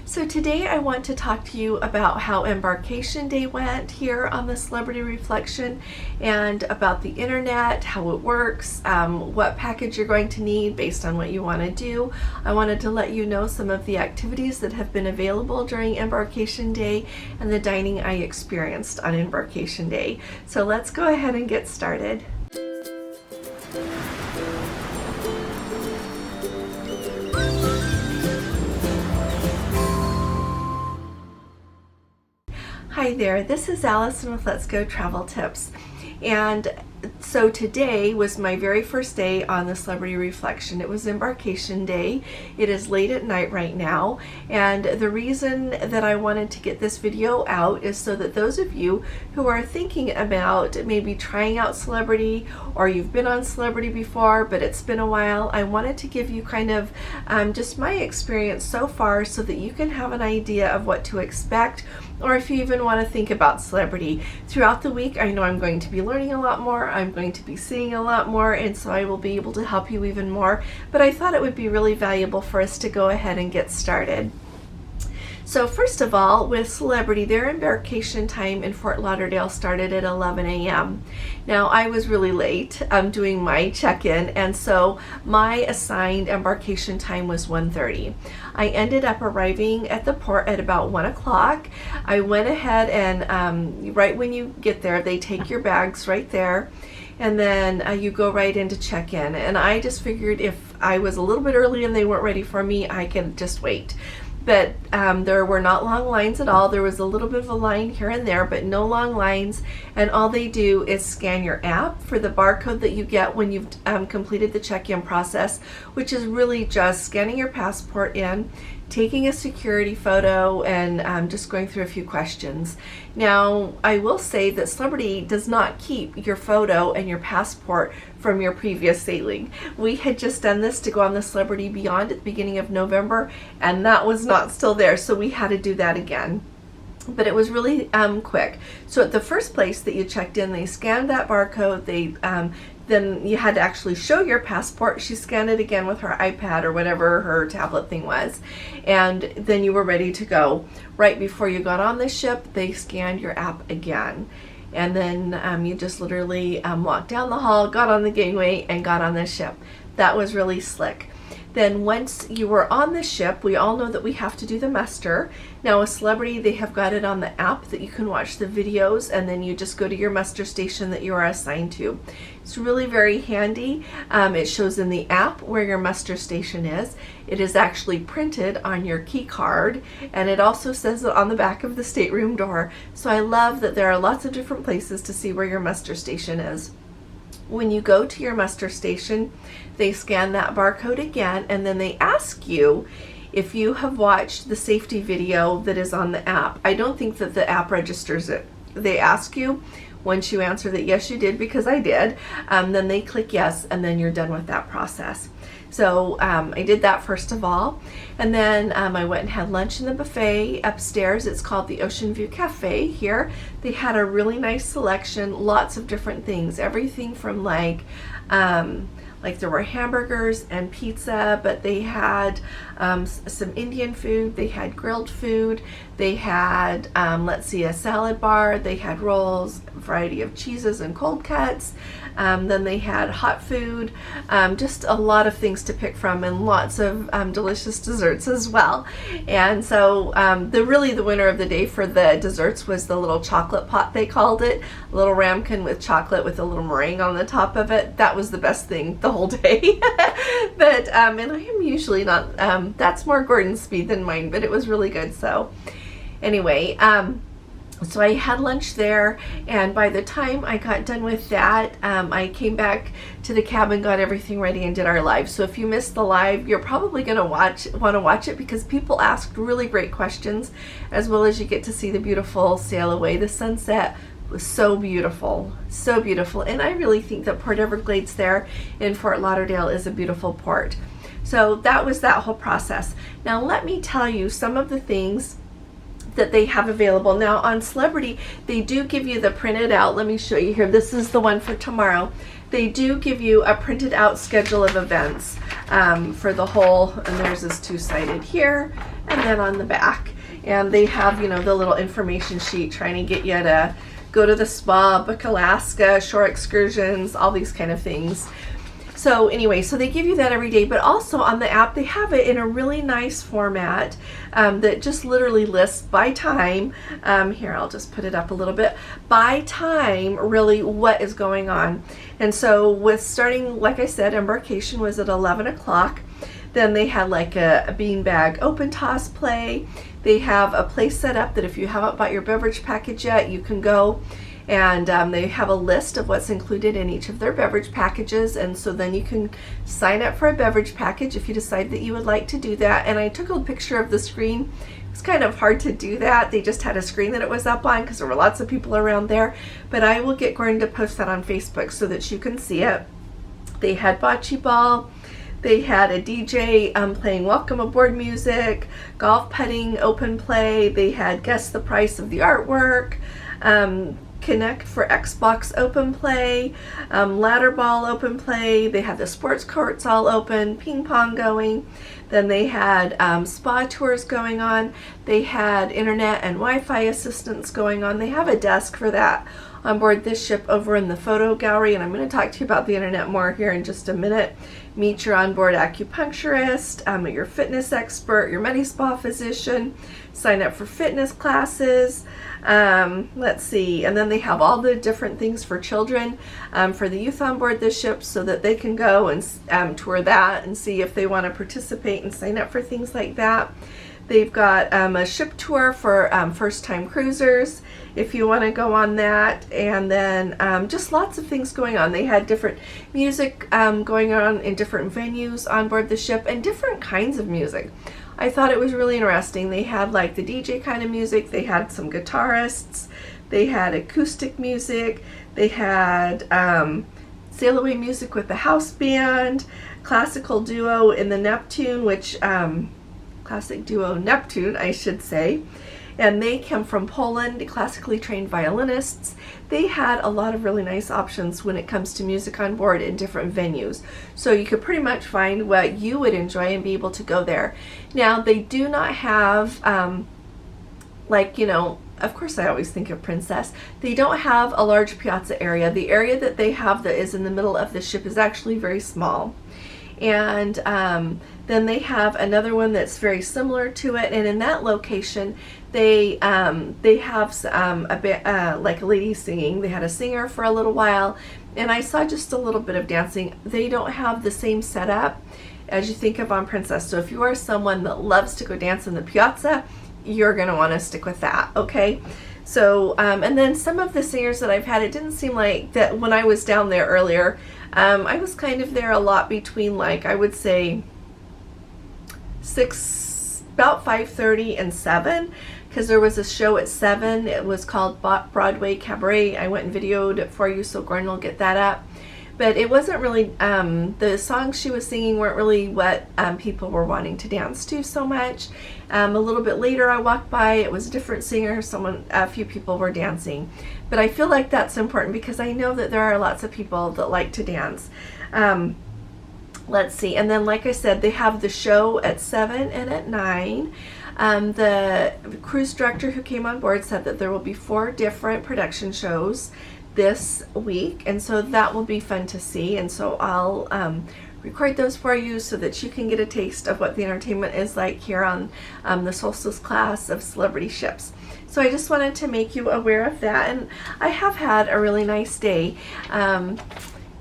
So today I want to talk to you about how Embarkation Day went here on the Celebrity Reflection, and about the internet, how it works, what package you're going to need based on what you want to do. I wanted to let you know some of the activities that have been available during Embarkation Day and the dining I experienced on Embarkation Day. So let's go ahead and get started. Hi there, this is Allison with Let's Go Travel Tips, and so today was my very first day on the Celebrity Reflection. It was Embarkation Day. It is late at night right now, and the reason that I wanted to get this video out is so that those of you who are thinking about maybe trying out Celebrity, or you've been on Celebrity before but it's been a while, I wanted to give you kind of just my experience so far so that you can have an idea of what to expect, or if you even want to think about Celebrity. Throughout the week, I know I'm going to be learning a lot more, I'm going to be seeing a lot more, and so I will be able to help you even more, but I thought it would be really valuable for us to go ahead and get started. So first of all, with Celebrity, their embarkation time in Fort Lauderdale started at 11 a.m. Now, I was really late doing my check-in, and so my assigned embarkation time was 1:30. I ended up arriving at the port at about 1 o'clock. I went ahead and right when you get there, they take your bags right there, and then you go right into check-in. And I just figured if I was a little bit early and they weren't ready for me, I could just wait. But there were not long lines at all. There was a little bit of a line here and there, but no long lines. And all they do is scan your app for the barcode that you get when you've completed the check-in process, which is really just scanning your passport in, taking a security photo, and just going through a few questions. Now, I will say that Celebrity does not keep your photo and your passport from your previous sailing. We had just done this to go on the Celebrity Beyond at the beginning of November, and that was not still there, so we had to do that again. But it was really quick. So at the first place that you checked in, they scanned that barcode. They then you had to actually show your passport. She scanned it again with her iPad or whatever her tablet thing was, and then you were ready to go. Right before you got on the ship, they scanned your app again, and then you just literally walked down the hall, got on the gangway, and got on the ship. That was really slick. Then once you were on the ship, we all know that we have to do the muster. Now with Celebrity, they have got it on the app that you can watch the videos, and then you just go to your muster station that you are assigned to. It's really very handy. It shows in the app where your muster station is. It is actually printed on your key card, and it also says it on the back of the stateroom door. So I love that there are lots of different places to see where your muster station is. When you go to your muster station, they scan that barcode again, and then they ask you if you have watched the safety video that is on the app. I don't think that the app registers it. They ask you. Once you answer that yes you did, because I did, then they click yes, and then you're done with that process. So I did that first of all, and then I went and had lunch in the buffet upstairs. It's called the Ocean View Cafe here. They had a really nice selection, lots of different things, everything from like there were hamburgers and pizza, but they had some Indian food, they had grilled food, they had, a salad bar, they had rolls, a variety of cheeses and cold cuts, then they had hot food, just a lot of things to pick from, and lots of delicious desserts as well. And so the winner of the day for the desserts was the little chocolate pot, they called it, a little ramekin with chocolate with a little meringue on the top of it. That was the best thing the whole day. But and I am usually not, that's more Gordon's speed than mine, but it was really good. So anyway, so I had lunch there, and by the time I got done with that, I came back to the cabin, got everything ready, and did our live. So if you missed the live, you're probably going to want to watch it, because people asked really great questions, as well as you get to see the beautiful sail away. The sunset was so beautiful, so beautiful, and I really think that Port Everglades there in Fort Lauderdale is a beautiful port. So that was that whole process. Now let me tell you some of the things that they have available. Now on Celebrity, they do give you the printed out. Let me show you here. This is the one for tomorrow. They do give you a printed out schedule of events for the whole, and theirs is two-sided here, and then on the back. And they have, you know, the little information sheet trying to get you to go to the spa, book Alaska, shore excursions, all these kind of things. So anyway, so they give you that every day, but also on the app, they have it in a really nice format that just literally lists by time. Here, I'll just put it up a little bit. By time, really, what is going on. And so with starting, like I said, Embarkation was at 11 o'clock. Then they had like a beanbag open toss play. They have a place set up that if you haven't bought your beverage package yet, you can go. And they have a list of what's included in each of their beverage packages. And so then you can sign up for a beverage package if you decide that you would like to do that. And I took a picture of the screen. It's kind of hard to do that. They just had a screen that it was up on because there were lots of people around there. But I will get Gordon to post that on Facebook so that you can see it. They had bocce ball. They had a DJ playing Welcome Aboard music, golf putting open play. They had Guess the Price of the Artwork, Connect for Xbox open play, ladder ball open play. They had the sports courts all open, ping pong going. Then they had spa tours going on. They had internet and Wi-Fi assistance going on. They have a desk for that on board this ship over in the photo gallery, and I'm going to talk to you about the internet more here in just a minute. Meet your onboard acupuncturist, your fitness expert, your Medi-Spa physician, sign up for fitness classes. Let's see, and then they have all the different things for children, for the youth on board this ship so that they can go and tour that and see if they want to participate and sign up for things like that. They've got a ship tour for first-time cruisers if you want to go on that, and then just lots of things going on. They had different music going on in different venues on board the ship and different kinds of music. I thought it was really interesting. They had like the DJ kind of music, they had some guitarists, they had acoustic music, they had sail away music with the house band, classical duo in the Neptune, classic duo Neptune, I should say. And they come from Poland, classically trained violinists. They had a lot of really nice options when it comes to music on board in different venues. So you could pretty much find what you would enjoy and be able to go there. Now, they do not have, of course I always think of Princess. They don't have a large piazza area. The area that they have that is in the middle of the ship is actually very small. And then they have another one that's very similar to it, and in that location they have like a lady singing. They had a singer for a little while, and I saw just a little bit of dancing. They don't have the same setup as you think of on Princess. So if you are someone that loves to go dance in the piazza, you're going to want to stick with that, okay? So, and then some of the singers that I've had, it didn't seem like that when I was down there earlier. I was kind of there a lot between, like, I would say about 5:30 and 7, because there was a show at 7. It was called Broadway Cabaret. I went and videoed it for you, so Gordon will get that up. But it wasn't really, the songs she was singing weren't really what people were wanting to dance to so much. A little bit later I walked by, it was a different singer, a few people were dancing. But I feel like that's important because I know that there are lots of people that like to dance. Let's see, and then like I said, they have the show at 7 and at 9. The cruise director who came on board said that there will be 4 different production shows this week, and so that will be fun to see, and so I'll record those for you so that you can get a taste of what the entertainment is like here on the Solstice class of Celebrity Ships. So I just wanted to make you aware of that, and I have had a really nice day.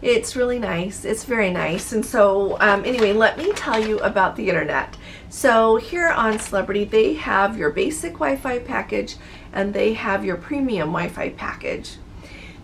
It's really nice. It's very nice. And so anyway, let me tell you about the internet. So here on Celebrity, they have your basic Wi-Fi package and they have your premium Wi-Fi package.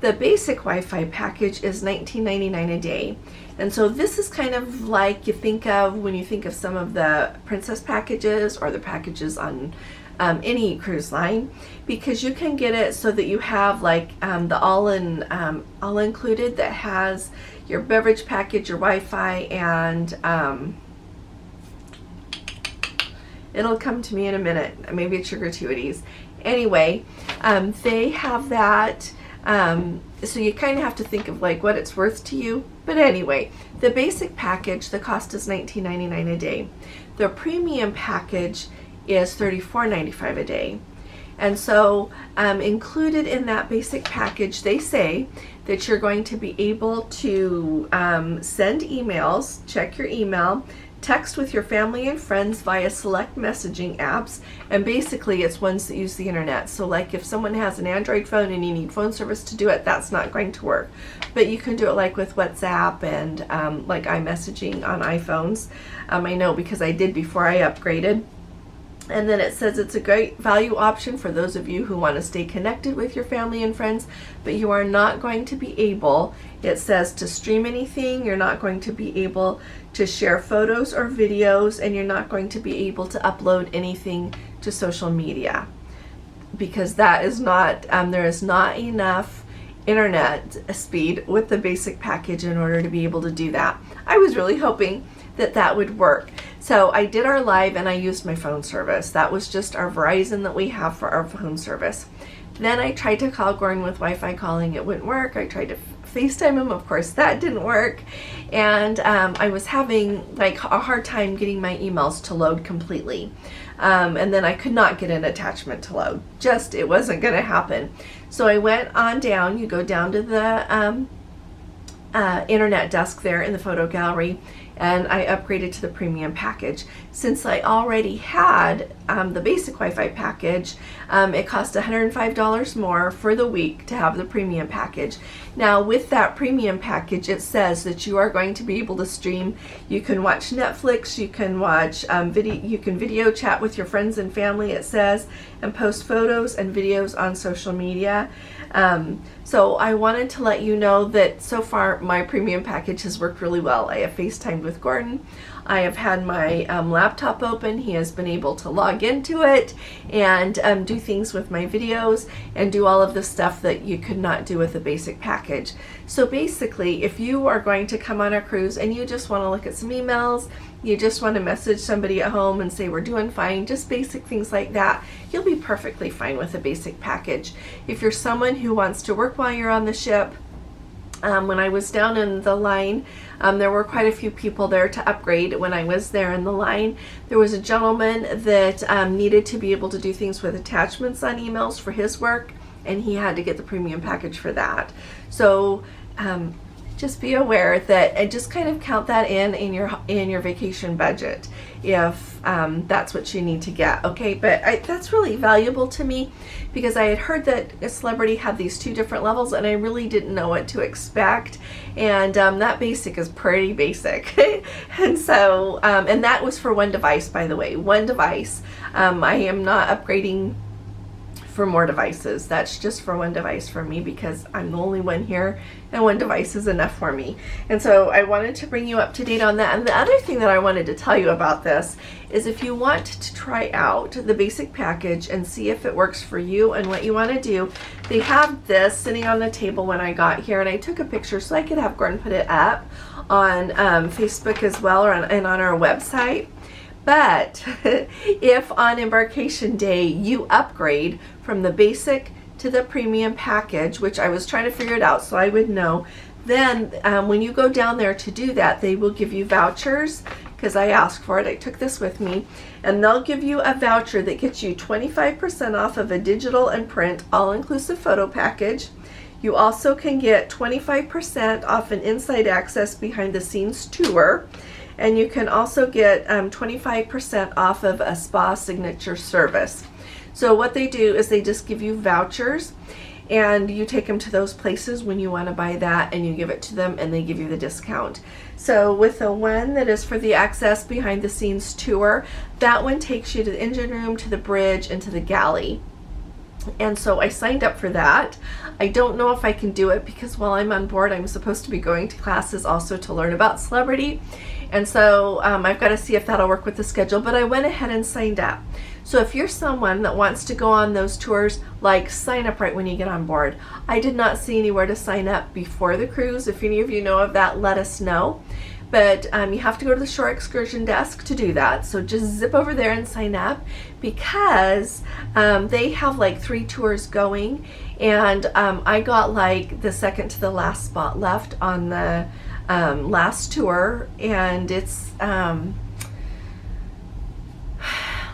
The basic Wi-Fi package is $19.99 a day. And so this is kind of like you think of when you think of some of the Princess packages or the packages on any cruise line, because you can get it so that you have like the all included that has your beverage package, your Wi-Fi, and it'll come to me in a minute. Maybe it's your gratuities. Anyway, they have that. So you kind of have to think of like what it's worth to you. But anyway, the basic package, the cost is $19.99 a day. The premium package is $34.95 a day. And so included in that basic package, they say that you're going to be able to send emails, check your email, text with your family and friends via select messaging apps, and basically it's ones that use the internet. So like if someone has an Android phone and you need phone service to do it, that's not going to work. But you can do it like with WhatsApp and like iMessaging on iPhones. I know because I did before I upgraded. And then it says it's a great value option for those of you who want to stay connected with your family and friends, but you are not going to be able, it says, to stream anything. You're not going to be able to share photos or videos, and you're not going to be able to upload anything to social media, because that is not, there is not enough internet speed with the basic package in order to be able to do that. I was really hoping that that would work. So I did our live and I used my phone service. That was just our Verizon that we have for our phone service. Then I tried to call Gordon with Wi-Fi calling. It wouldn't work. I tried to FaceTime him. Of course, that didn't work. And I was having like a hard time getting my emails to load completely. And then I could not get an attachment to load. Just, it wasn't going to happen. So I went on down. You go down to the internet desk there in the photo gallery, and I upgraded to the premium package. Since I already had the basic Wi-Fi package, it cost $105 more for the week to have the premium package. Now with that premium package, it says that you are going to be able to stream. You can watch Netflix, you can watch you can video chat with your friends and family, it says, and post photos and videos on social media. So I wanted to let you know that so far my premium package has worked really well. I have FaceTimed with Gordon. I have had my laptop open. He has been able to log into it and do things with my videos and do all of the stuff that you could not do with the basic package. So basically, if you are going to come on a cruise and you just want to look at some emails, you just want to message somebody at home and say we're doing fine, just basic things like that, you'll be perfectly fine with a basic package. If you're someone who wants to work while you're on the ship, when I was down in the line, there were quite a few people there to upgrade. When I was there in the line, there was a gentleman that needed to be able to do things with attachments on emails for his work, and he had to get the premium package for that. So just be aware that, and just kind of count that in your vacation budget if that's what you need to get. Okay, but that's really valuable to me because I had heard that a Celebrity had these two different levels and I really didn't know what to expect, and that basic is pretty basic. And so and that was for one device, by the way, one device. I am not upgrading for more devices. That's just for one device for me because I'm the only one here and one device is enough for me. And so I wanted to bring you up to date on that. And the other thing that I wanted to tell you about this is if you want to try out the basic package and see if it works for you and what you want to do, they have this sitting on the table when I got here, and I took a picture so I could have Gordon put it up on Facebook as well, and on our website. But if on embarkation day you upgrade from the basic to the premium package, which I was trying to figure it out so I would know, then when you go down there to do that, they will give you vouchers, because I asked for it. I took this with me, and they'll give you a voucher that gets you 25% off of a digital and print all-inclusive photo package. You also can get 25% off an inside access behind the scenes tour. And you can also get 25% off of a spa signature service. So what they do is they just give you vouchers, and you take them to those places when you want to buy that, and you give it to them and they give you the discount. So with the one that is for the access behind the scenes tour, that one takes you to the engine room, to the bridge, and to the galley. And so I signed up for that. I don't know if I can do it because while I'm on board, I'm supposed to be going to classes also to learn about Celebrity. And so I've got to see if that'll work with the schedule, but I went ahead and signed up. So if you're someone that wants to go on those tours, like, sign up right when you get on board. I did not see anywhere to sign up before the cruise. If any of you know of that, let us know. But you have to go to the shore excursion desk to do that. So just zip over there and sign up, because they have like 3 tours going, and I got like the second to the last spot left on the last tour, and it's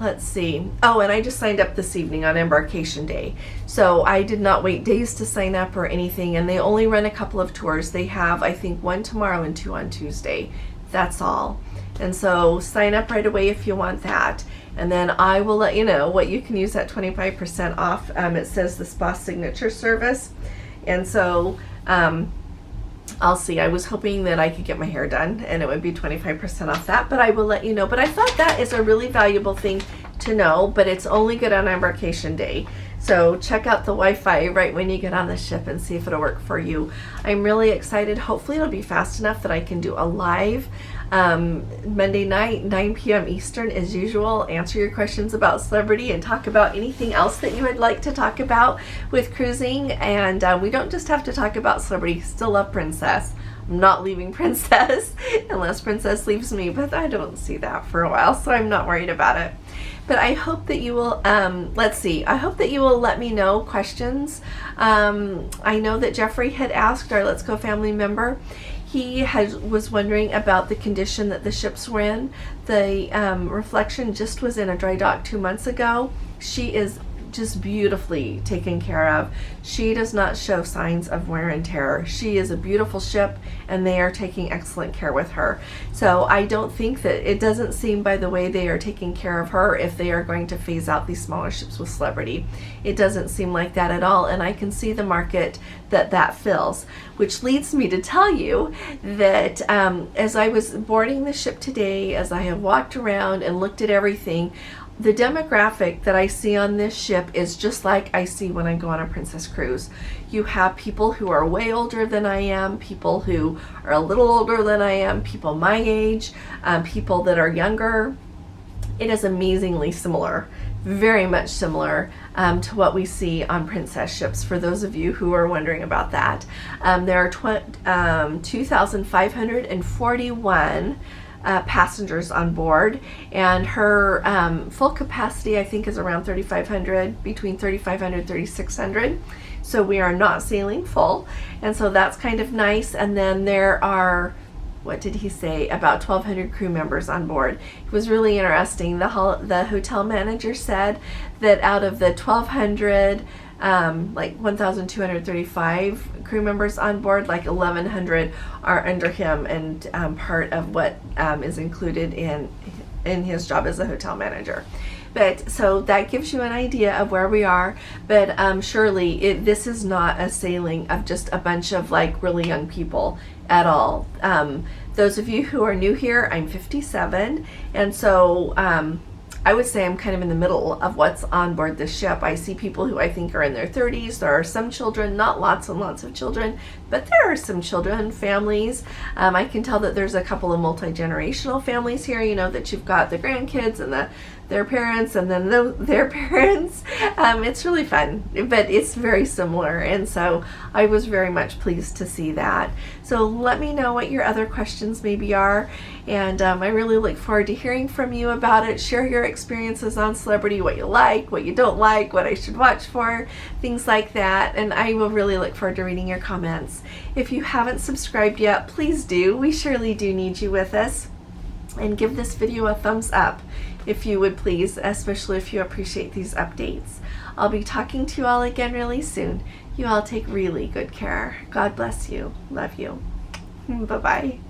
let's see. Oh, and I just signed up this evening on Embarkation Day. So I did not wait days to sign up or anything, and they only run a couple of tours. They have, I think, 1 tomorrow and 2 on Tuesday. That's all. And so sign up right away if you want that. And then I will let you know what you can use that 25% off. It says the spa signature service. And so I'll see. I was hoping that I could get my hair done and it would be 25% off that, but I will let you know. But I thought that is a really valuable thing to know, but it's only good on Embarkation Day. So check out the Wi-Fi right when you get on the ship and see if it'll work for you. I'm really excited. Hopefully it'll be fast enough that I can do a live Monday night, 9 p.m. Eastern as usual, answer your questions about celebrity and talk about anything else that you would like to talk about with cruising. And we don't just have to talk about celebrity. Still love Princess. I'm not leaving Princess unless Princess leaves me, but I don't see that for a while, so I'm not worried about it. But I hope that you will, let's see, I hope that you will let me know questions. I know that Jeffrey had asked, our Let's Go family member, he was wondering about the condition that the ships were in. The Reflection just was in a dry dock 2 months ago. She is just beautifully taken care of. She does not show signs of wear and tear. She is a beautiful ship and they are taking excellent care with her. So I don't think that, it doesn't seem by the way they are taking care of her if they are going to phase out these smaller ships with celebrity. It doesn't seem like that at all, and I can see the market that fills, which leads me to tell you that as I was boarding the ship today, as I have walked around and looked at everything, the demographic that I see on this ship is just like I see when I go on a Princess cruise. You have people who are way older than I am, people who are a little older than I am, people my age, people that are younger. It is amazingly similar, very much similar to what we see on Princess ships, for those of you who are wondering about that. There are 2,541 passengers on board, and her full capacity I think is around 3,500, between 3,500 and 3,600. So we are not sailing full, and so that's kind of nice. And then there are, what did he say, about 1,200 crew members on board. It was really interesting. The hotel manager said that out of the 1,200, like 1,235 crew members on board, like 1,100 are under him and part of what is included in his job as a hotel manager. But so that gives you an idea of where we are. But surely this is not a sailing of just a bunch of like really young people at all. Those of you who are new here, I'm 57, and so I would say I'm kind of in the middle of what's on board this ship. I see people who I think are in their 30s. There are some children, not lots and lots of children, but there are some children, families. I can tell that there's a couple of multi-generational families here, you know, that you've got the grandkids and their parents and then their parents. It's really fun, but it's very similar, and so I was very much pleased to see that. So let me know what your other questions maybe are, and I really look forward to hearing from you about it. Share your experiences on celebrity, what you like, what you don't like, what I should watch for, things like that, and I will really look forward to reading your comments. If you haven't subscribed yet, please do. We surely do need you with us. And give this video a thumbs up if you would please, especially if you appreciate these updates. I'll be talking to you all again really soon. You all take really good care. God bless you. Love you. Bye-bye.